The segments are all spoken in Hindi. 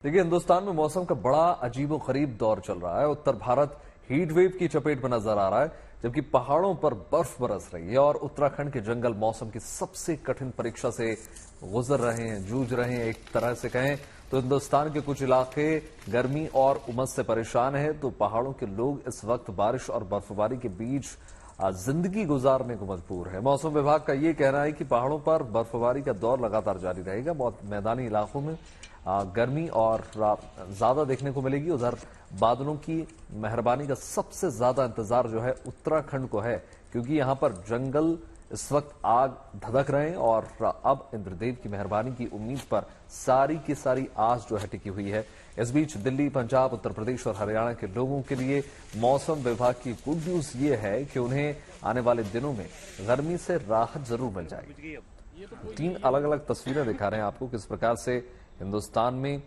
देखिए, हिंदुस्तान में मौसम का बड़ा अजीबोगरीब दौर चल रहा है। उत्तर भारत हीट वेव की चपेट में नजर आ रहा है, जबकि पहाड़ों पर बर्फ बरस रही है और उत्तराखंड के जंगल मौसम की सबसे कठिन परीक्षा से गुजर रहे हैं, जूझ रहे हैं। एक तरह से कहें तो हिंदुस्तान के कुछ इलाके गर्मी और उमस से परेशान हैं, तो पहाड़ों के लोग इस वक्त बारिश और बर्फबारी के बीच जिंदगी गुजारने को मजबूर है। मौसम विभाग का यह कहना है कि पहाड़ों पर बर्फबारी का दौर लगातार जारी रहेगा। मैदानी इलाकों में गर्मी और ज्यादा देखने को मिलेगी। उधर बादलों की मेहरबानी का सबसे ज्यादा इंतजार जो है उत्तराखंड को है, क्योंकि यहां पर जंगल इस वक्त आग धधक रहे हैं और अब इंद्रदेव की मेहरबानी की उम्मीद पर सारी की सारी आस जो है टिकी हुई है। इस बीच दिल्ली, पंजाब, उत्तर प्रदेश और हरियाणा के लोगों के लिए मौसम विभाग की गुड न्यूज ये है कि उन्हें आने वाले दिनों में गर्मी से राहत जरूर मिल जाएगी। 3 अलग अलग तस्वीरें दिखा रहे हैं आपको, किस प्रकार से हिंदुस्तान में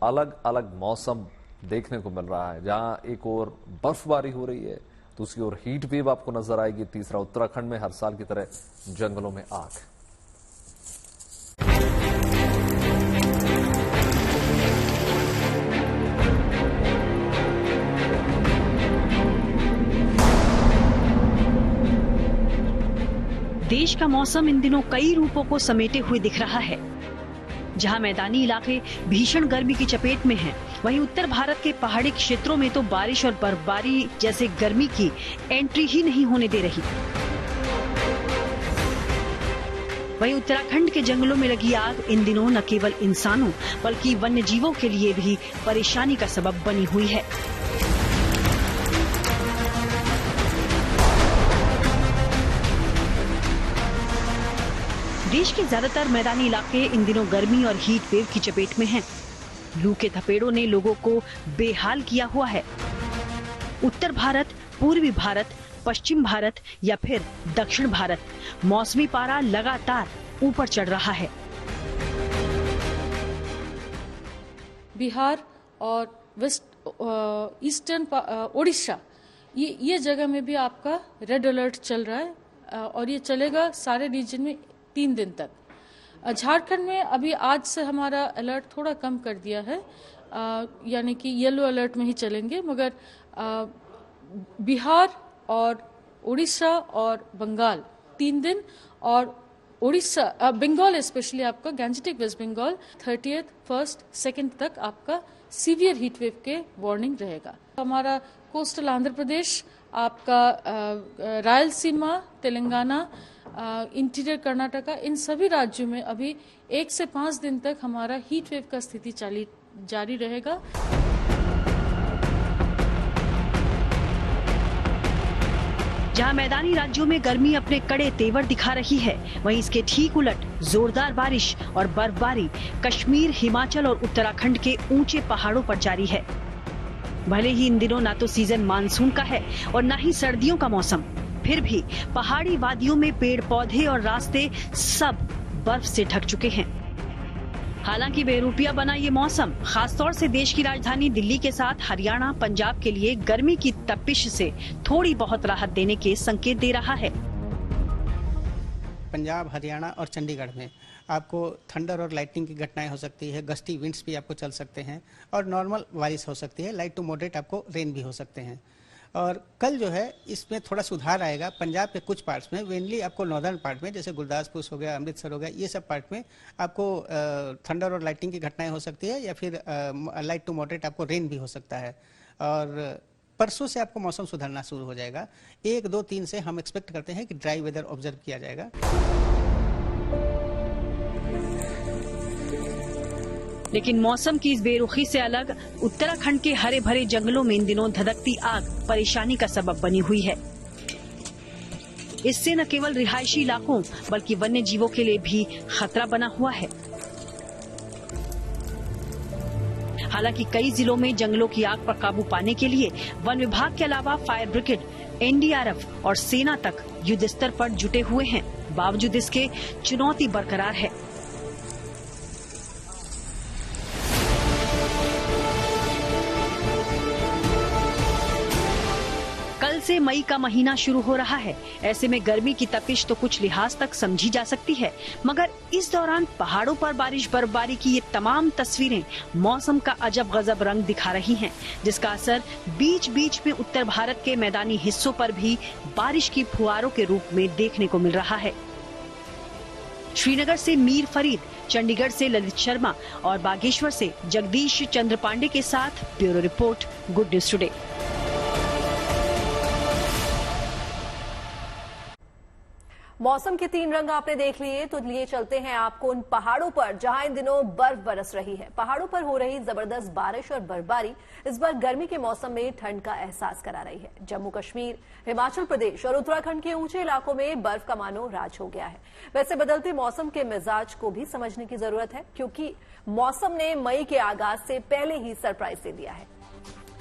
अलग अलग मौसम देखने को मिल रहा है। जहां एक ओर बर्फबारी हो रही है, दूसरी ओर हीट वेव आपको नजर आएगी, तीसरा उत्तराखंड में हर साल की तरह जंगलों में आग। देश का मौसम इन दिनों कई रूपों को समेटे हुए दिख रहा है। जहां मैदानी इलाके भीषण गर्मी की चपेट में हैं, वहीं उत्तर भारत के पहाड़ी क्षेत्रों में तो बारिश और बर्फबारी जैसे गर्मी की एंट्री ही नहीं होने दे रही। वहीं उत्तराखंड के जंगलों में लगी आग इन दिनों न केवल इंसानों बल्कि वन्य जीवों के लिए भी परेशानी का सबब बनी हुई है। देश के ज्यादातर मैदानी इलाके इन दिनों गर्मी और हीट वेव की चपेट में हैं। लू के थपेड़ों ने लोगों को बेहाल किया हुआ है। उत्तर भारत, पूर्वी भारत, पश्चिम भारत या फिर दक्षिण भारत, मौसमी पारा लगातार ऊपर चढ़ रहा है। बिहार और वेस्ट ईस्टर्न ओडिशा, ये जगह में भी आपका रेड अलर्ट चल रहा है और ये चलेगा सारे रीजन में 3 दिन तक। झारखंड में अभी आज से हमारा अलर्ट थोड़ा कम कर दिया है, यानी कि येलो अलर्ट में ही चलेंगे, मगर बिहार और उड़ीसा और बंगाल 3 दिन, और उड़ीसा बंगाल स्पेशली आपका gangetic west Bengal 30th, 1st, 2nd तक आपका सीवियर हीट वेव के वार्निंग रहेगा। हमारा कोस्टल आंध्र प्रदेश, आपका रायलसीमा, तेलंगाना, इंटीरियर कर्नाटका, इन सभी राज्यों में अभी 1 से 5 दिन तक हमारा हीट वेव का स्थिति जारी रहेगा। जहां मैदानी राज्यों में गर्मी अपने कड़े तेवर दिखा रही है, वहीं इसके ठीक उलट जोरदार बारिश और बर्फबारी कश्मीर, हिमाचल और उत्तराखंड के ऊंचे पहाड़ों पर जारी है। भले ही इन दिनों ना तो सीजन मानसून का है और न ही सर्दियों का मौसम, फिर भी पहाड़ी वादियों में पेड़ पौधे और रास्ते सब बर्फ से ढक चुके हैं। हालांकि बेरूपिया बना ये मौसम खासतौर से देश की राजधानी दिल्ली के साथ हरियाणा, पंजाब के लिए गर्मी की तपिश से थोड़ी बहुत राहत देने के संकेत दे रहा है। पंजाब, हरियाणा और चंडीगढ़ में आपको थंडर और लाइटनिंग की घटनाएं हो सकती है, गस्टी विंड्स भी आपको चल सकते हैं और नॉर्मल बारिश हो सकती है, लाइट टू मॉडरेट आपको रेन भी हो सकते हैं। और कल जो है इसमें थोड़ा सुधार आएगा। पंजाब के कुछ पार्ट्स में, मेनली आपको नॉर्दर्न पार्ट में, जैसे गुरदासपुर हो गया, अमृतसर हो गया, ये सब पार्ट में आपको थंडर और लाइटिंग की घटनाएं हो सकती है या फिर लाइट टू मॉडरेट आपको रेन भी हो सकता है। और परसों से आपको मौसम सुधरना शुरू हो जाएगा। 1, 2, 3 से हम एक्सपेक्ट करते हैं कि ड्राई वेदर ऑब्जर्व किया जाएगा। लेकिन मौसम की इस बेरुखी से अलग उत्तराखंड के हरे भरे जंगलों में इन दिनों धधकती आग परेशानी का सबब बनी हुई है। इससे न केवल रिहायशी इलाकों बल्कि वन्य जीवों के लिए भी खतरा बना हुआ है। हालांकि कई जिलों में जंगलों की आग पर काबू पाने के लिए वन विभाग के अलावा फायर ब्रिगेड, एनडीआरएफ और सेना तक युद्ध स्तर पर जुटे हुए हैं। बावजूद इसके चुनौती बरकरार है। से मई का महीना शुरू हो रहा है। ऐसे में गर्मी की तपिश तो कुछ लिहाज तक समझी जा सकती है, मगर इस दौरान पहाड़ों पर बारिश बर्फबारी की ये तमाम तस्वीरें मौसम का अजब गजब रंग दिखा रही हैं, जिसका असर बीच बीच में उत्तर भारत के मैदानी हिस्सों पर भी बारिश की फुहारों के रूप में देखने को मिल रहा है। श्रीनगर से मीर फरीद, चंडीगढ़ से ललित शर्मा और बागेश्वर से जगदीश चंद्र पांडे के साथ bureau report, good news today. मौसम के 3 रंग आपने देख लिए, तो लिए चलते हैं आपको उन पहाड़ों पर जहां इन दिनों बर्फ बरस रही है। पहाड़ों पर हो रही जबरदस्त बारिश और बर्फबारी इस बार गर्मी के मौसम में ठंड का एहसास करा रही है। जम्मू कश्मीर, हिमाचल प्रदेश और उत्तराखंड के ऊंचे इलाकों में बर्फ का मानो राज हो गया है। वैसे बदलते मौसम के मिजाज को भी समझने की जरूरत है, क्योंकि मौसम ने मई के आगाज से पहले ही सरप्राइज दे दिया है।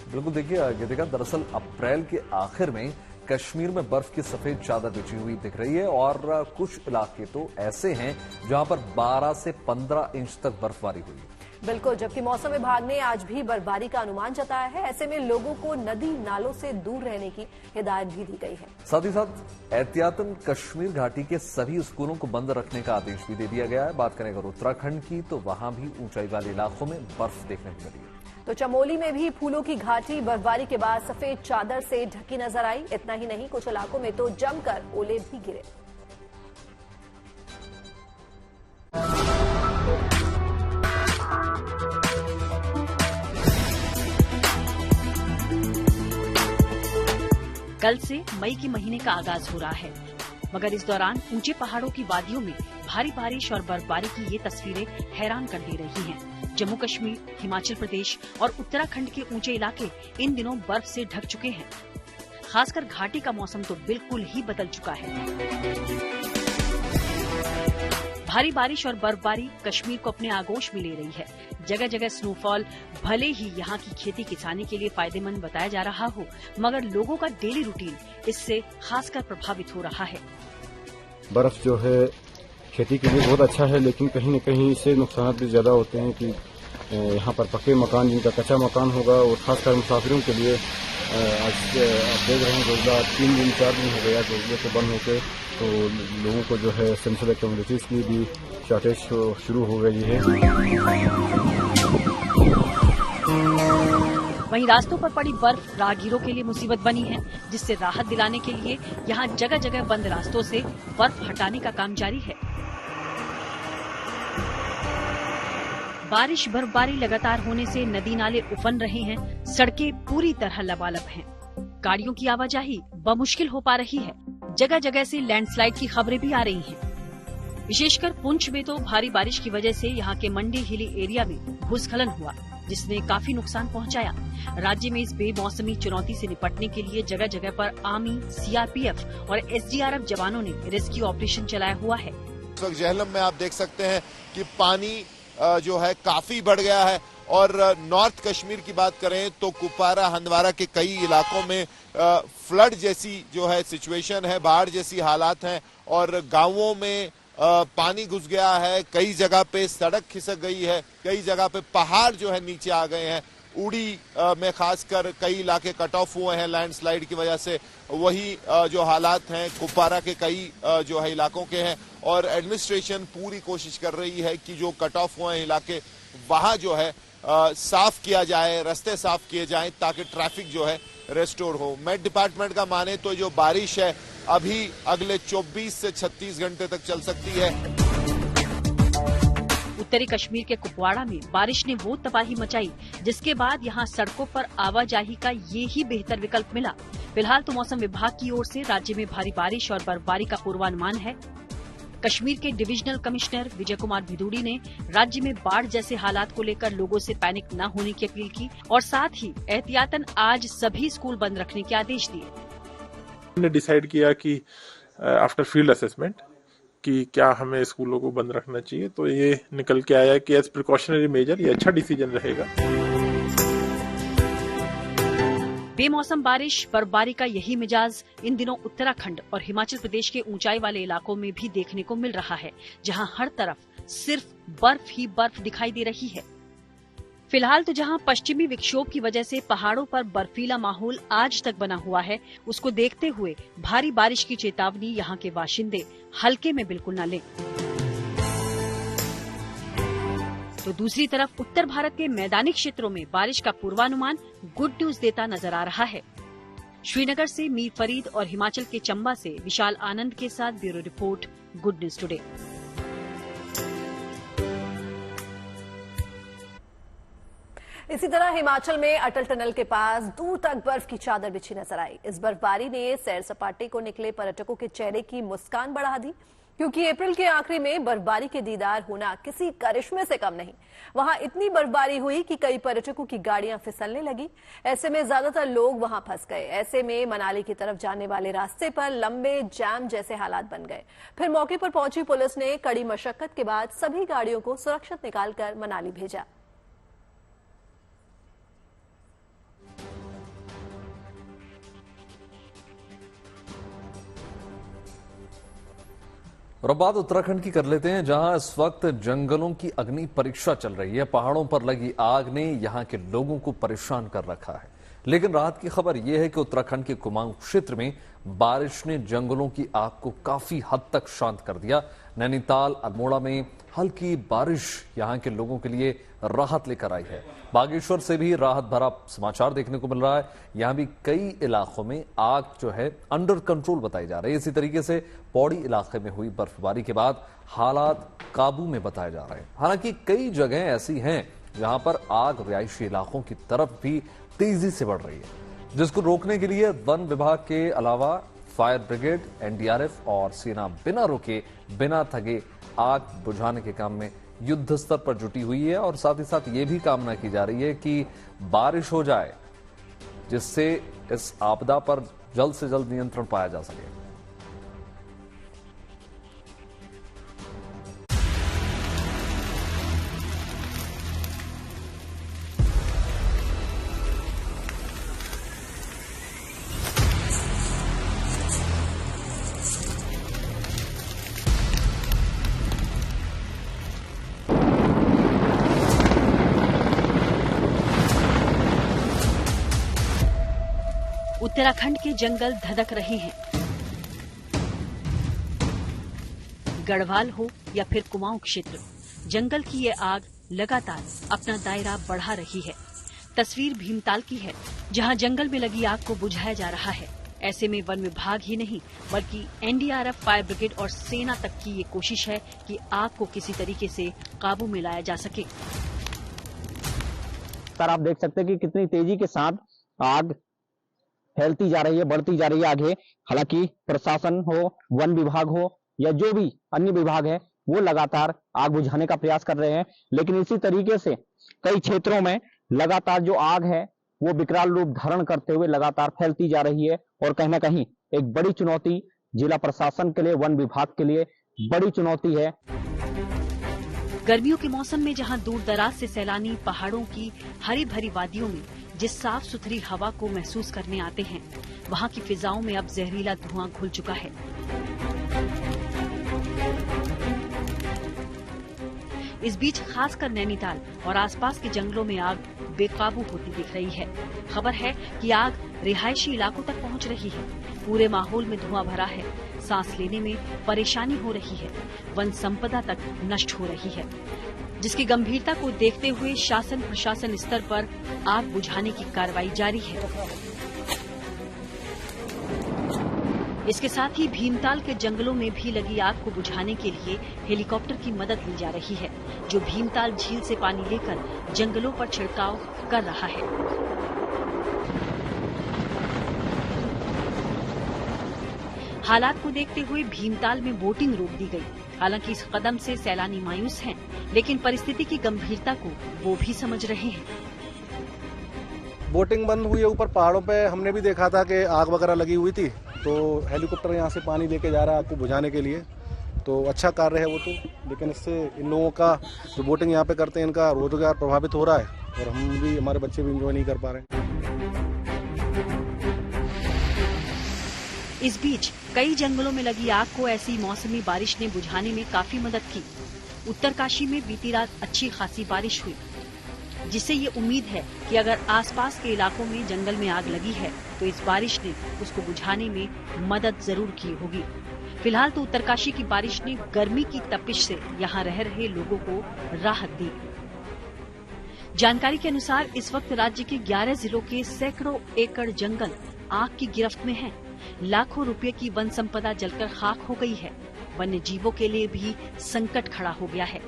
बिल्कुल, देखिए गीतिका, दरअसल अप्रैल के आखिर में कश्मीर में बर्फ की सफेद चादर बिछी हुई दिख रही है और कुछ इलाके तो ऐसे हैं जहां पर 12 से 15 इंच तक बर्फबारी हुई है। बिल्कुल, जबकि मौसम विभाग ने आज भी बर्फबारी का अनुमान जताया है। ऐसे में लोगों को नदी नालों से दूर रहने की हिदायत भी दी गई है। साथ ही साथ एहतियातन कश्मीर घाटी के सभी स्कूलों को बंद रखने का आदेश भी दे दिया गया है। बात करें अगर उत्तराखंड की, तो वहां भी ऊंचाई वाले इलाकों में बर्फ देखने को मिली है। तो चमोली में भी फूलों की घाटी बर्फबारी के बाद सफेद चादर से ढकी नजर आई। इतना ही नहीं, कुछ इलाकों में तो जमकर ओले भी गिरे। कल से मई के महीने का आगाज हो रहा है, मगर इस दौरान ऊंचे पहाड़ों की वादियों में भारी बारिश और बर्फबारी की ये तस्वीरें हैरान कर दे रही हैं। जम्मू कश्मीर, हिमाचल प्रदेश और उत्तराखंड के ऊंचे इलाके इन दिनों बर्फ से ढक चुके हैं। खासकर घाटी का मौसम तो बिल्कुल ही बदल चुका है। भारी बारिश और बर्फबारी कश्मीर को अपने आगोश में ले रही है। जगह जगह स्नोफॉल भले ही यहाँ की खेती किसानी के लिए फायदेमंद बताया जा रहा हो, मगर लोगों का डेली रूटीन इससे खासकर प्रभावित हो रहा है। बर्फ जो है खेती के लिए बहुत अच्छा है, लेकिन कहीं न कहीं इससे नुकसान भी ज्यादा होते हैं कि यहाँ पर पक्के मकान, जिनका कच्चा मकान होगा, और खासकर मुसाफिरों के लिए आज आप देख रहे हैं रोजगार 3 दिन 4 दिन हो गया बिजली को बंद होकर, तो लोगों को जो है एसेंशियल कमोडिटीज की भी शॉर्टेज शुरू हो गई है। वहीं रास्तों पर पड़ी बर्फ राहगीरों के लिए मुसीबत बनी है, जिससे राहत दिलाने के लिए यहाँ जगह जगह बंद रास्तों से बर्फ हटाने का काम जारी है। बारिश बर्फबारी लगातार होने से नदी नाले उफन रहे हैं, सड़कें पूरी तरह लबालब हैं। गाड़ियों की आवाजाही बमुश्किल हो पा रही है। जगह जगह से लैंडस्लाइड की खबरें भी आ रही हैं। विशेषकर पुंछ में तो भारी बारिश की वजह से यहाँ के मंडी हिली एरिया में भूस्खलन हुआ, जिसने काफी नुकसान पहुंचाया। राज्य में इस बेमौसमी चुनौती से निपटने के लिए जगह जगह पर आर्मी, सीआरपीएफ और एसडीआरएफ जवानों ने रेस्क्यू ऑपरेशन चलाया हुआ है। इस वक्त जेहलम में आप देख सकते हैं कि पानी जो है काफी बढ़ गया है, और नॉर्थ कश्मीर की बात करें तो कुपवारा, हंदवारा के कई इलाकों में फ्लड जैसी जो है सिचुएशन है, बाढ़ जैसी हालात हैं, और गांवों में पानी घुस गया है। कई जगह पे सड़क खिसक गई है, कई जगह पे पहाड़ जो है नीचे आ गए हैं। उड़ी में खासकर कई इलाके कट ऑफ हुए हैं लैंडस्लाइड की वजह से। वही जो हालात हैं कुपवारा के कई जो है इलाकों के हैं, और एडमिनिस्ट्रेशन पूरी कोशिश कर रही है कि जो कट ऑफ हुए हैं इलाके वहां जो है साफ किया जाए, रास्ते साफ किए जाएं, ताकि ट्रैफिक जो है रेस्टोर हो। मेट डिपार्टमेंट का माने तो जो बारिश है अभी अगले 24 से 36 घंटे तक चल सकती है। उत्तरी कश्मीर के कुपवाड़ा में बारिश ने वो तबाही मचाई, जिसके बाद यहाँ सड़कों पर आवाजाही का ये ही बेहतर विकल्प मिला। फिलहाल तो मौसम विभाग की ओर से राज्य में भारी बारिश और बर्फबारी का पूर्वानुमान है। कश्मीर के डिविजनल कमिश्नर विजय कुमार भिदुड़ी ने राज्य में बाढ़ जैसे हालात को लेकर लोगों से पैनिक न होने की अपील की, और साथ ही एहतियातन आज सभी स्कूल बंद रखने के आदेश दिए। हमने डिसाइड किया कि आफ्टर फील्ड असेसमेंट कि क्या हमें स्कूलों को बंद रखना चाहिए, तो ये निकल के आया कि एज प्रिकॉशनरी मेजर ये अच्छा डिसीजन रहेगा। बेमौसम बारिश बर्फबारी का यही मिजाज इन दिनों उत्तराखंड और हिमाचल प्रदेश के ऊंचाई वाले इलाकों में भी देखने को मिल रहा है, जहां हर तरफ सिर्फ बर्फ ही बर्फ दिखाई दे रही है। फिलहाल तो जहां पश्चिमी विक्षोभ की वजह से पहाड़ों पर बर्फीला माहौल आज तक बना हुआ है, उसको देखते हुए भारी बारिश की चेतावनी यहां के बाशिंदे हल्के में बिल्कुल न लें। तो दूसरी तरफ उत्तर भारत के मैदानी क्षेत्रों में बारिश का पूर्वानुमान गुड न्यूज देता नजर आ रहा है। श्रीनगर से मीर फरीद और हिमाचल के चंबा से विशाल आनंद के साथ bureau report, good news today. इसी तरह हिमाचल में अटल टनल के पास दूर तक बर्फ की चादर बिछी नजर आई। इस बर्फबारी ने सैर सपाटे को निकले पर्यटकों के चेहरे की मुस्कान बढ़ा दी, क्योंकि अप्रैल के आखिरी में बर्फबारी के दीदार होना किसी करिश्मे से कम नहीं। वहां इतनी बर्फबारी हुई कि कई पर्यटकों की गाड़ियां फिसलने लगी। ऐसे में ज्यादातर लोग वहां फंस गए। ऐसे में मनाली की तरफ जाने वाले रास्ते पर लंबे जाम जैसे हालात बन गए। फिर मौके पर पहुंची पुलिस ने कड़ी मशक्कत के बाद सभी गाड़ियों को सुरक्षित निकालकर मनाली भेजा। और अब बात उत्तराखंड की कर लेते हैं, जहां इस वक्त जंगलों की अग्नि परीक्षा चल रही है। पहाड़ों पर लगी आग ने यहां के लोगों को परेशान कर रखा है। लेकिन राहत की खबर यह है कि उत्तराखंड के कुमाऊं क्षेत्र में बारिश ने जंगलों की आग को काफी हद तक शांत कर दिया। नैनीताल, अल्मोड़ा में हल्की बारिश यहां के लोगों के लिए राहत लेकर आई है। बागेश्वर से भी राहत भरा समाचार देखने को मिल रहा है। यहां भी कई इलाकों में आग जो है अंडर कंट्रोल बताई जा रही है। इसी तरीके से पौड़ी इलाके में हुई बर्फबारी के बाद हालात काबू में बताए जा रहे हैं। हालांकि कई जगह ऐसी हैं जहां पर आग रिहायशी इलाकों की तरफ भी तेजी से बढ़ रही है, जिसको रोकने के लिए वन विभाग के अलावा फायर ब्रिगेड, एनडीआरएफ और सेना बिना रुके, बिना थके आग बुझाने के काम में युद्ध स्तर पर जुटी हुई है। और साथ ही साथ ये भी कामना की जा रही है कि बारिश हो जाए, जिससे इस आपदा पर जल्द से जल्द नियंत्रण पाया जा सके। उत्तराखंड के जंगल धधक रहे हैं। गढ़वाल हो या फिर कुमाऊं क्षेत्र, जंगल की ये आग लगातार अपना दायरा बढ़ा रही है। तस्वीर भीमताल की है, जहां जंगल में लगी आग को बुझाया जा रहा है। ऐसे में वन विभाग ही नहीं बल्कि एनडीआरएफ, फायर ब्रिगेड और सेना तक की ये कोशिश है कि आग को किसी तरीके से काबू में लाया जा सके। सर, आप देख सकते हैं कि कितनी तेजी के साथ आग फैलती जा रही है, बढ़ती जा रही है आगे। हालांकि प्रशासन हो, वन विभाग हो या जो भी अन्य विभाग है, वो लगातार आग बुझाने का प्रयास कर रहे हैं। लेकिन इसी तरीके से कई क्षेत्रों में लगातार जो आग है वो विकराल रूप धारण करते हुए लगातार फैलती जा रही है। और कहीं ना कहीं एक बड़ी चुनौती जिला प्रशासन के लिए, वन विभाग के लिए बड़ी चुनौती है। गर्मियों के मौसम में जहां दूर दराज से सैलानी पहाड़ों की हरी भरी वादियों में जिस साफ सुथरी हवा को महसूस करने आते हैं, वहां की फिजाओं में अब जहरीला धुआं घुल चुका है। इस बीच खासकर नैनीताल और आसपास के जंगलों में आग बेकाबू होती दिख रही है। खबर है कि आग रिहायशी इलाकों तक पहुंच रही है। पूरे माहौल में धुआं भरा है, सांस लेने में परेशानी हो रही है, वन संपदा तक नष्ट हो रही है, जिसकी गंभीरता को देखते हुए शासन प्रशासन स्तर पर आग बुझाने की कार्रवाई जारी है। इसके साथ ही भीमताल के जंगलों में भी लगी आग को बुझाने के लिए हेलीकॉप्टर की मदद ली जा रही है, जो भीमताल झील से पानी लेकर जंगलों पर छिड़काव कर रहा है। हालात को देखते हुए भीमताल में बोटिंग रोक दी गई। हालांकि इस कदम से सैलानी मायूस हैं, लेकिन परिस्थिति की गंभीरता को वो भी समझ रहे हैं। बोटिंग बंद हुई है ऊपर पहाड़ों पे। हमने भी देखा था कि आग वगैरह लगी हुई थी, तो हेलीकॉप्टर यहाँ से पानी लेके जा रहा है आग को बुझाने के लिए। तो अच्छा कार्य है वो तो, लेकिन इससे इन लोगों का जो बोटिंग यहाँ पे करते हैं, इनका रोजगार प्रभावित हो रहा है और हम भी, हमारे बच्चे भी इंजॉय नहीं कर पा रहे हैं। इस बीच कई जंगलों में लगी आग को ऐसी मौसमी बारिश ने बुझाने में काफी मदद की। उत्तरकाशी में बीती रात अच्छी खासी बारिश हुई। जिससे ये उम्मीद है कि अगर आसपास के इलाकों में जंगल में आग लगी है तो इस बारिश ने उसको बुझाने में मदद जरूर की होगी। फिलहाल तो उत्तरकाशी की बारिश ने गर्मी की तपिश से यहाँ रह रहे लोगों को राहत दी। जानकारी के अनुसार इस वक्त राज्य के 11 जिलों के सैकड़ों एकड़ जंगल आग की गिरफ्त में हैं। लाखों रुपए की वन संपदा जलकर खाक हो गई है। वन्य जीवों के लिए भी संकट खड़ा हो गया है।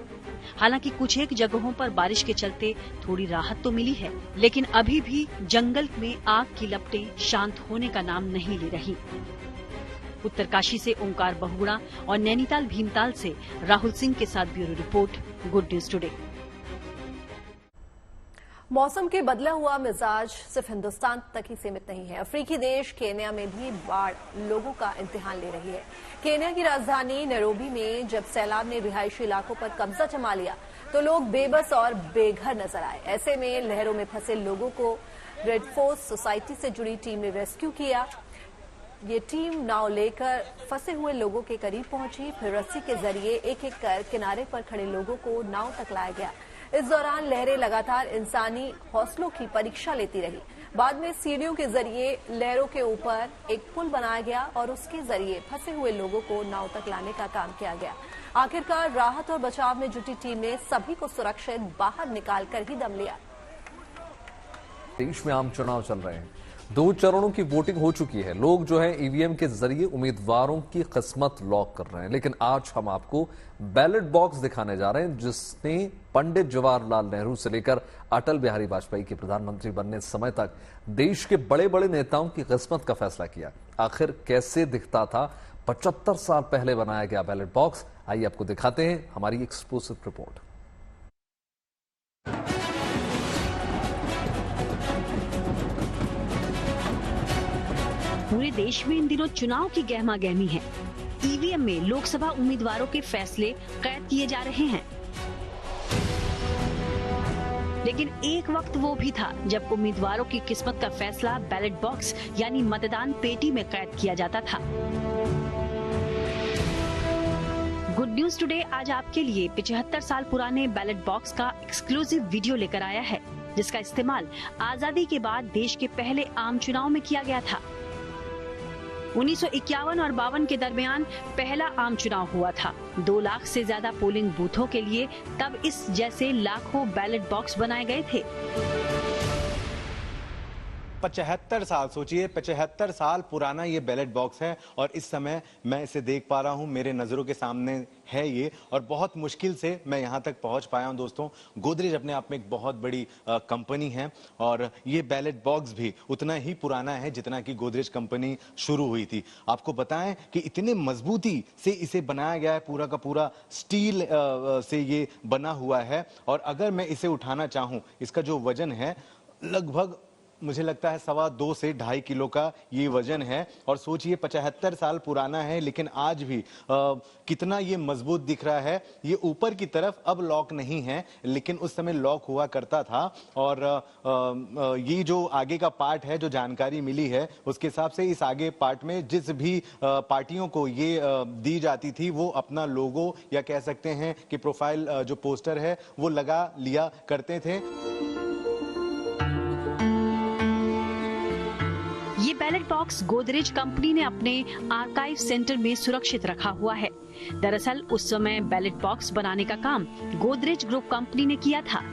हालांकि कुछ एक जगहों पर बारिश के चलते थोड़ी राहत तो मिली है, लेकिन अभी भी जंगल में आग की लपटें शांत होने का नाम नहीं ले रही। उत्तरकाशी से ओंकार बहुगुणा और नैनीताल भीमताल से राहुल सिंह के साथ bureau report, good news today. मौसम के बदला हुआ मिजाज सिर्फ हिंदुस्तान तक ही सीमित नहीं है। अफ्रीकी देश केन्या में भी बाढ़ लोगों का इम्तिहान ले रही है। केन्या की राजधानी नैरोबी में जब सैलाब ने रिहायशी इलाकों पर कब्जा जमा लिया तो लोग बेबस और बेघर नजर आए। ऐसे में लहरों में फंसे लोगों को रेड फोर्स सोसाइटी से जुड़ी टीम ने रेस्क्यू किया। ये टीम नाव लेकर फंसे हुए लोगों के करीब पहुंची, फिर रस्सी के जरिए एक एक कर किनारे पर खड़े लोगों को नाव तक लाया गया। इस दौरान लहरें लगातार इंसानी हौसलों की परीक्षा लेती रही। बाद में सीढ़ियों के जरिए लहरों के ऊपर एक पुल बनाया गया और उसके जरिए फंसे हुए लोगों को नाव तक लाने का काम किया गया। आखिरकार राहत और बचाव में जुटी टीम ने सभी को सुरक्षित बाहर निकालकर ही दम लिया। देश में आम चुनाव चल रहे हैं। 2 चरणों की वोटिंग हो चुकी है। लोग जो है ईवीएम के जरिए उम्मीदवारों की किस्मत लॉक कर रहे हैं। लेकिन आज हम आपको बैलेट बॉक्स दिखाने जा रहे हैं जिसने पंडित जवाहरलाल नेहरू से लेकर अटल बिहारी वाजपेयी के प्रधानमंत्री बनने समय तक देश के बड़े बड़े नेताओं की किस्मत का फैसला किया। आखिर कैसे दिखता था 75 साल पहले बनाया गया बैलेट बॉक्स, आइए आपको दिखाते हैं हमारी एक्सक्लूसिव रिपोर्ट। पूरे देश में इन दिनों चुनाव की गहमा गहमी है। ईवीएम में लोकसभा उम्मीदवारों के फैसले कैद किए जा रहे हैं। लेकिन एक वक्त वो भी था जब उम्मीदवारों की किस्मत का फैसला बैलेट बॉक्स यानी मतदान पेटी में कैद किया जाता था। गुड न्यूज टुडे आज आपके लिए 75 साल पुराने बैलेट बॉक्स का एक्सक्लूसिव वीडियो लेकर आया है, जिसका इस्तेमाल आजादी के बाद देश के पहले आम चुनाव में किया गया था। 1951 और 52 के दरमियान पहला आम चुनाव हुआ था। 2 लाख से ज्यादा पोलिंग बूथों के लिए तब इस जैसे लाखों बैलेट बॉक्स बनाए गए थे। 75 साल, सोचिए 75 साल पुराना ये बैलेट बॉक्स है और इस समय मैं इसे देख पा रहा हूं, मेरे नजरों के सामने है ये, और बहुत मुश्किल से मैं यहां तक पहुंच पाया हूं। दोस्तों, गोदरेज अपने आप में एक बहुत बड़ी कंपनी है और ये बैलेट बॉक्स भी उतना ही पुराना है जितना कि गोदरेज कंपनी शुरू हुई थी। आपको बताएं कि इतने मजबूती से इसे बनाया गया है, पूरा का पूरा स्टील से ये बना हुआ है। और अगर मैं इसे उठाना चाहूं, इसका जो वजन है लगभग मुझे लगता है 2.25 से 2.5 किलो का ये वजन है। और सोचिए 75 साल पुराना है लेकिन आज भी कितना ये मजबूत दिख रहा है। ये ऊपर की तरफ अब लॉक नहीं है लेकिन उस समय लॉक हुआ करता था। और ये जो आगे का पार्ट है, जो जानकारी मिली है उसके हिसाब से इस आगे पार्ट में जिस भी पार्टियों को ये दी जाती थी वो अपना लोगो या कह सकते हैं कि प्रोफाइल जो पोस्टर है वो लगा लिया करते थे। ये बैलेट बॉक्स गोदरेज कंपनी ने अपने आर्काइव सेंटर में सुरक्षित रखा हुआ है। दरअसल उस समय बैलेट बॉक्स बनाने का काम गोदरेज ग्रुप कंपनी ने किया था।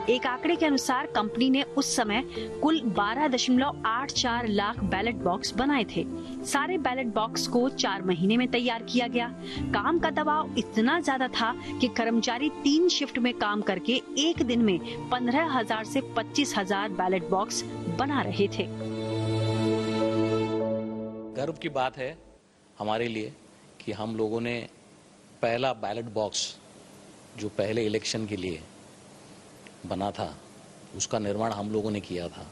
एक आंकड़े के अनुसार कंपनी ने उस समय कुल 12.84 लाख बैलेट बॉक्स बनाए थे। सारे बैलेट बॉक्स को 4 महीने में तैयार किया गया। काम का दबाव इतना ज्यादा था कि कर्मचारी 3 शिफ्ट में काम करके एक दिन में 15,000 से 25,000 बैलेट बॉक्स बना रहे थे। गर्व की बात है हमारे लिए कि हम लोगों ने पहला बैलेट बॉक्स जो पहले इलेक्शन के लिए बना था उसका निर्माण हम लोगों ने किया था।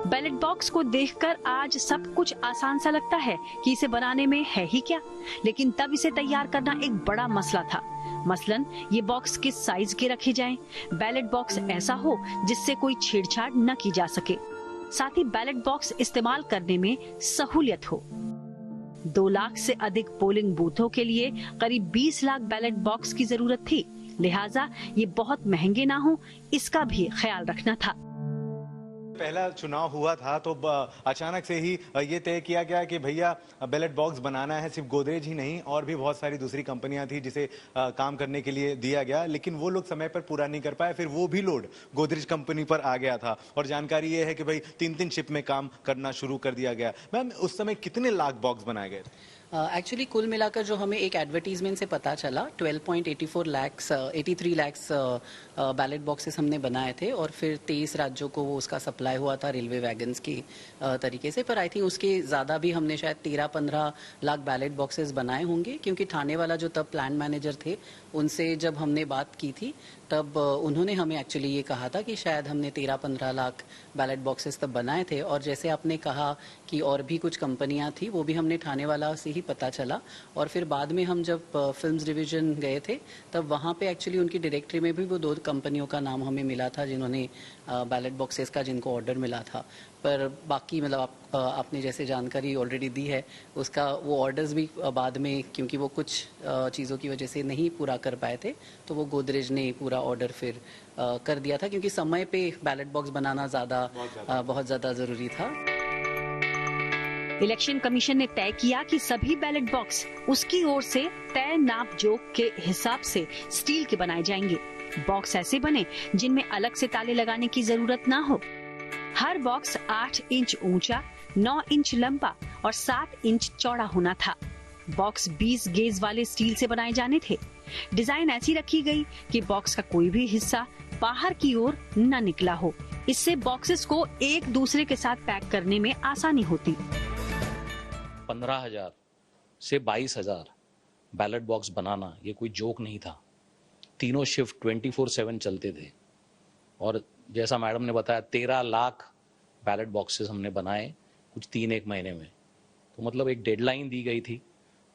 बैलेट बॉक्स को देखकर आज सब कुछ आसान सा लगता है कि इसे बनाने में है ही क्या, लेकिन तब इसे तैयार करना एक बड़ा मसला था। मसलन ये बॉक्स किस साइज के रखे जाएं, बैलेट बॉक्स ऐसा हो जिससे कोई छेड़छाड़ न की जा सके, साथ ही बैलेट बॉक्स इस्तेमाल करने में सहूलियत हो। 2 लाख से अधिक पोलिंग बूथों के लिए करीब 20 लाख बैलेट बॉक्स की जरूरत थी। लिहाजा ये बहुत महंगे ना हो, इसका भी ख्याल रखना था। पहला चुनाव हुआ था तो अचानक से ही ये तय किया गया कि भैया बैलेट बॉक्स बनाना है। सिर्फ गोदरेज ही नहीं और भी बहुत सारी दूसरी कंपनियां थी जिसे काम करने के लिए दिया गया, लेकिन वो लोग समय पर पूरा नहीं कर पाए। फिर वो भी लोड गोदरेज कंपनी पर आ गया था और जानकारी ये है कि भाई 3-3 शिफ्ट में काम करना शुरू कर दिया गया। मैम, उस समय कितने लाख बॉक्स बनाए गए थे? एक्चुअली कुल मिलाकर जो हमें एक एडवर्टीजमेंट से पता चला 83 लैक्स बैलेट बॉक्सेस हमने बनाए थे और फिर 23 राज्यों को वो उसका सप्लाई हुआ था रेलवे वैगन्स की तरीके से। पर आई थिंक उसके ज़्यादा भी हमने शायद 13-15 लाख बैलेट बॉक्सेस बनाए होंगे, क्योंकि ठाणे वाला जो तब प्लान मैनेजर थे उनसे जब हमने बात की थी तब उन्होंने हमें एक्चुअली ये कहा था कि शायद हमने 13-15 लाख बैलेट बॉक्सेस तब बनाए थे। और जैसे आपने कहा कि और भी कुछ कंपनियां थी, वो भी हमने ठाणे वाला से ही पता चला। और फिर बाद में हम जब फिल्म्स डिवीजन गए थे तब वहाँ पे एक्चुअली उनकी डायरेक्टरी में भी वो 2 कंपनियों का नाम हमें मिला था जिन्होंने बैलेट बॉक्सेस का जिनको ऑर्डर मिला था। पर बाकी मतलब आपने जैसे जानकारी ऑलरेडी दी है, उसका वो ऑर्डर्स भी बाद में, क्योंकि वो कुछ चीज़ों की वजह से नहीं पूरा कर पाए थे, तो वो गोदरेज ने पूरा ऑर्डर फिर कर दिया था, क्योंकि समय पे बैलेट बॉक्स बनाना बहुत ज़्यादा ज़रूरी था। इलेक्शन कमीशन ने तय किया कि सभी बैलेट बॉक्स उसकी ओर से तय नाप जोख के हिसाब से स्टील के बनाए जाएंगे। बॉक्स ऐसे बने जिनमें अलग से ताले लगाने की जरूरत ना हो। हर बॉक्स 8 इंच ऊंचा, 9 इंच लंबा और 7 इंच चौड़ा होना था। बॉक्स 20 गेज वाले स्टील से बनाए जाने थे। डिजाइन ऐसी रखी गई कि बॉक्स का कोई भी हिस्सा बाहर की ओर न निकला हो। इससे बॉक्सेस को एक दूसरे के साथ पैक करने में आसानी होती। 15,000 से 22,000 बैलेट बॉक्स बनाना ये कोई जोक नहीं था। तीनों शिफ्ट 24/7 चलते थे और जैसा मैडम ने बताया 13 लाख बैलेट बॉक्सेस हमने बनाए कुछ 3-1 महीने में। तो मतलब एक डेडलाइन दी गई थी।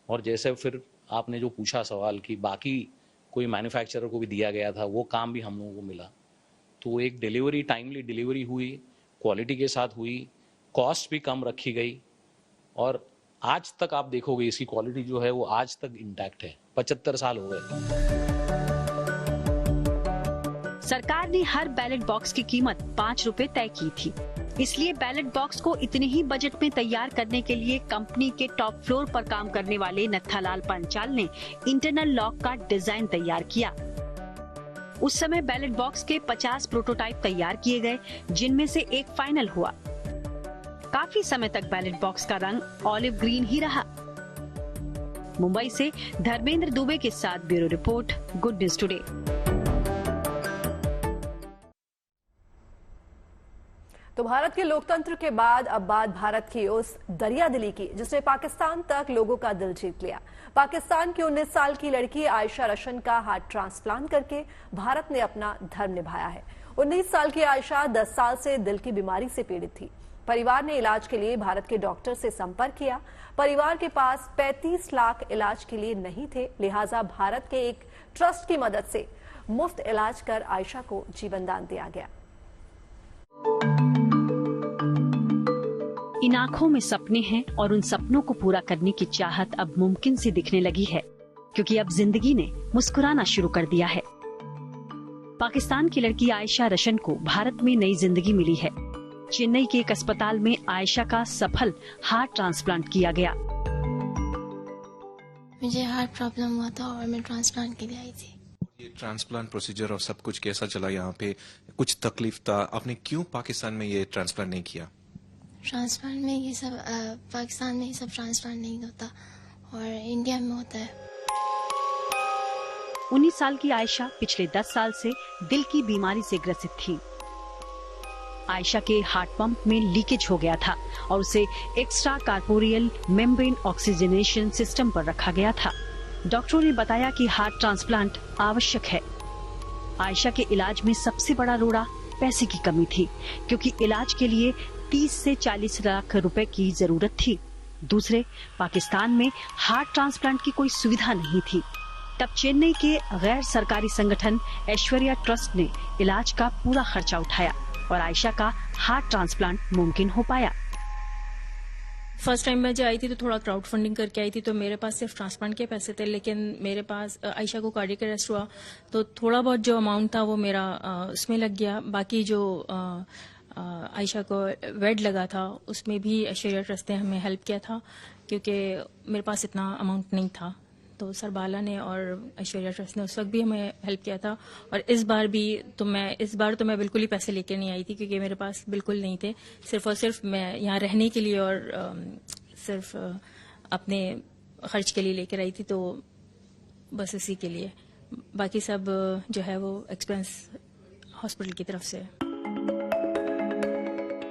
और जैसे फिर आपने जो पूछा सवाल कि बाकी कोई मैन्युफैक्चरर को भी दिया गया था, वो काम भी हम लोगों को मिला। तो एक डिलीवरी, टाइमली डिलीवरी हुई, क्वालिटी के साथ हुई, कॉस्ट भी कम रखी गई और आज तक आप देखोगे इसकी क्वालिटी जो है वो आज तक इंटैक्ट है। 75 साल हो गए। सरकार ने हर बैलेट बॉक्स की कीमत 5 रुपए तय की थी। इसलिए बैलेट बॉक्स को इतने ही बजट में तैयार करने के लिए कंपनी के टॉप फ्लोर पर काम करने वाले नत्थालाल पंचाल ने इंटरनल लॉक का डिजाइन तैयार किया। उस समय बैलेट बॉक्स के 50 प्रोटोटाइप तैयार किए गए, जिनमें से एक फाइनल हुआ। काफी समय तक बैलेट बॉक्स का रंग ऑलिव ग्रीन ही रहा। मुंबई से धर्मेंद्र दुबे के साथ bureau report, good news today. तो भारत के लोकतंत्र के बाद अब बात भारत की उस दरियादिली की जिसने पाकिस्तान तक लोगों का दिल जीत लिया। पाकिस्तान की 19 साल की लड़की आयशा रशन का हार्ट ट्रांसप्लांट करके भारत ने अपना धर्म निभाया है। 19 साल की आयशा 10 साल से दिल की बीमारी से पीड़ित थी। परिवार ने इलाज के लिए भारत के डॉक्टर से संपर्क किया। परिवार के पास 35 लाख इलाज के लिए नहीं थे, लिहाजा भारत के एक ट्रस्ट की मदद से मुफ्त इलाज कर आयशा को जीवन दान दिया गया। इन आंखों में सपने हैं और उन सपनों को पूरा करने की चाहत अब मुमकिन सी दिखने लगी है, क्योंकि अब जिंदगी ने मुस्कुराना शुरू कर दिया है। पाकिस्तान की लड़की आयशा रशन को भारत में नई जिंदगी मिली है। चेन्नई के एक अस्पताल में आयशा का सफल हार्ट ट्रांसप्लांट किया गया। मुझे हार्ट प्रॉब्लम हुआ था और मैं ट्रांसप्लांट के लिए आई थी। ये ट्रांसप्लांट प्रोसीजर और सब कुछ कैसा चला? यहाँ पे कुछ तकलीफ था? आपने क्यों पाकिस्तान में ये ट्रांसप्लांट नहीं किया? ट्रांसप्लांट में ये सब पाकिस्तान में ये सब ट्रांसप्लांट नहीं होता और इंडिया में होता है। 19 साल की आयशा पिछले 10 साल से दिल की बीमारी से ग्रसित थी। आयशा के हार्ट पंप में लीकेज हो गया था और उसे extra corporeal membrane oxygenation system पर रखा गया था। डॉक्टरों ने बताया कि हार्ट ट्रांसप्लांट आवश्यक है। आयशा के इलाज में सबसे बड़ा रोड़ा पैसे की कमी थी, क्योंकि इलाज के लिए 30 से 40 लाख रुपए की जरूरत थी। दूसरे, पाकिस्तान में हार्ट ट्रांसप्लांट की कोई सुविधा नहीं थी। तब चेन्नई के गैर सरकारी संगठन ऐश्वर्या ट्रस्ट ने इलाज का पूरा खर्चा उठाया और आयशा का हार्ट ट्रांसप्लांट मुमकिन हो पाया। फर्स्ट टाइम मैं जो आई थी तो थोड़ा क्राउड फंडिंग करके आई थी, तो मेरे पास सिर्फ ट्रांसप्लांट के पैसे थे, लेकिन मेरे पास आयशा को कार्डियक अरेस्ट हुआ तो थोड़ा बहुत जो अमाउंट था वो मेरा उसमें लग गया। बाकी जो आयशा को वेड लगा था उसमें भी ऐश्वर्या ट्रस्ट ने हमें हेल्प किया था, क्योंकि मेरे पास इतना अमाउंट नहीं था। तो सरबाला ने और ऐश्वर्या ट्रस्ट ने उस वक्त भी हमें हेल्प किया था। और इस बार तो मैं बिल्कुल ही पैसे लेकर नहीं आई थी, क्योंकि मेरे पास बिल्कुल नहीं थे। सिर्फ और सिर्फ मैं यहाँ रहने के लिए और सिर्फ अपने खर्च के लिए लेकर आई थी, तो बस इसी के लिए। बाकी सब जो है वो एक्सपेंस हॉस्पिटल की तरफ से।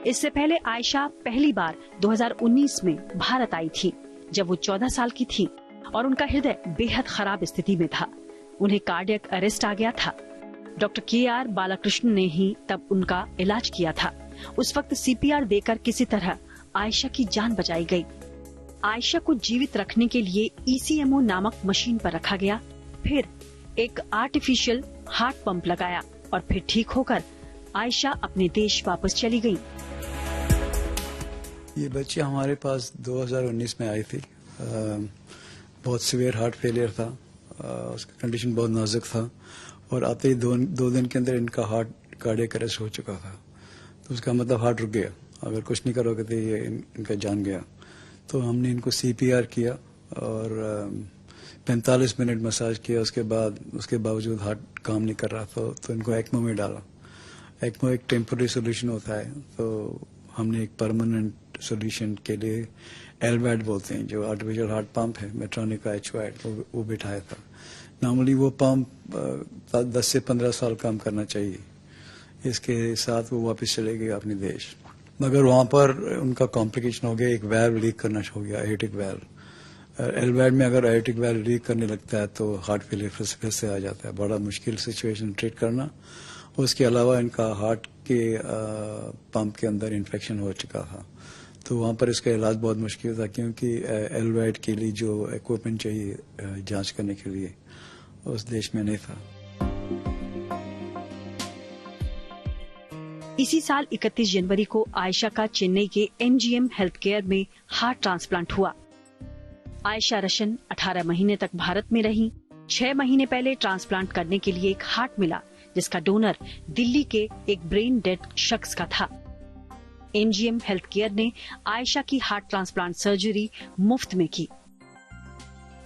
इससे पहले आयशा पहली बार 2019 में भारत आई थी, जब वो 14 साल की थी और उनका हृदय बेहद खराब स्थिति में था। उन्हें कार्डियक अरेस्ट आ गया था। डॉक्टर KR बालाकृष्ण ने ही तब उनका इलाज किया था। उस वक्त CPR देकर किसी तरह आयशा की जान बचाई गई। आयशा को जीवित रखने के लिए ECMO नामक मशीन पर रखा गया, फिर एक आर्टिफिशियल हार्ट पंप लगाया और फिर ठीक होकर आयशा अपने देश वापस चली गई। ये बच्ची हमारे पास 2019 में आई थी। बहुत सीवियर हार्ट फेलियर था, उसका कंडीशन बहुत नाजुक था और आते ही दो दिन के अंदर इनका हार्ट कार्डियक अरेस्ट हो चुका था। तो उसका मतलब हार्ट रुक गया। अगर कुछ नहीं करोगे तो ये इनका जान गया। तो हमने इनको CPR किया और 45 मिनट मसाज किया। उसके बावजूद हार्ट काम नहीं कर रहा था, तो इनको ECMO में डाला। ECMO एक टेम्पररी सोल्यूशन होता है, तो हमने एक परमानेंट सोल्यूशन के लिए LVAD बोलते हैं, जो आर्टिफिशियल हार्ट पंप है, मेट्रॉनिक का HVAD, वो बिठाया था। नॉर्मली वो पंप 10 से 15 साल काम करना चाहिए, इसके साथ वो वापस चले गए अपने देश। मगर वहाँ पर उनका कॉम्प्लिकेशन हो गया, एक वाल्व लीक करना हो गया, एयोटिक वाल्व। LVAD में अगर एयोटिक वाल्व लीक करने लगता है तो हार्ट फेलियर फिर से आ जाता है। बड़ा मुश्किल सिचुएशन ट्रीट करना। उसके अलावा इनका हार्ट के पंप के अंदर इन्फेक्शन हो चुका था, तो वहाँ पर इसका इलाज बहुत मुश्किल था, क्योंकि LVAD के लिए जो इक्विपमेंट चाहिए जांच करने के लिए उस देश में नहीं था। इसी साल 31 जनवरी को आयशा का चेन्नई के MGM हेल्थ केयर में हार्ट ट्रांसप्लांट हुआ। आयशा रशन 18 महीने तक भारत में रही। 6 महीने पहले ट्रांसप्लांट करने के लिए एक हार्ट मिला, जिसका डोनर दिल्ली के एक ब्रेन डेड शख्स का था। MGM हेल्थ केयर ने आयशा की हार्ट ट्रांसप्लांट सर्जरी मुफ्त में की।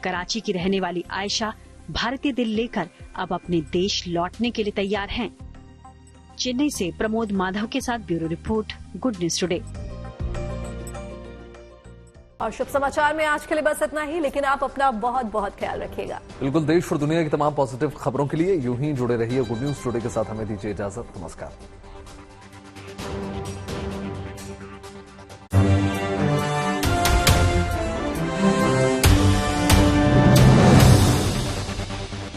कराची की रहने वाली आयशा भारतीय दिल लेकर अब अपने देश लौटने के लिए तैयार हैं। चेन्नई से प्रमोद माधव के साथ bureau report, good news today. और शुभ समाचार में आज के लिए बस इतना ही, लेकिन आप अपना बहुत बहुत ख्याल रखिएगा। बिल्कुल, देश और दुनिया की तमाम पॉजिटिव खबरों के लिए यूं ही जुड़े रहिए गुड न्यूज टुडे के साथ। हमें दीजिए इजाजत। नमस्कार।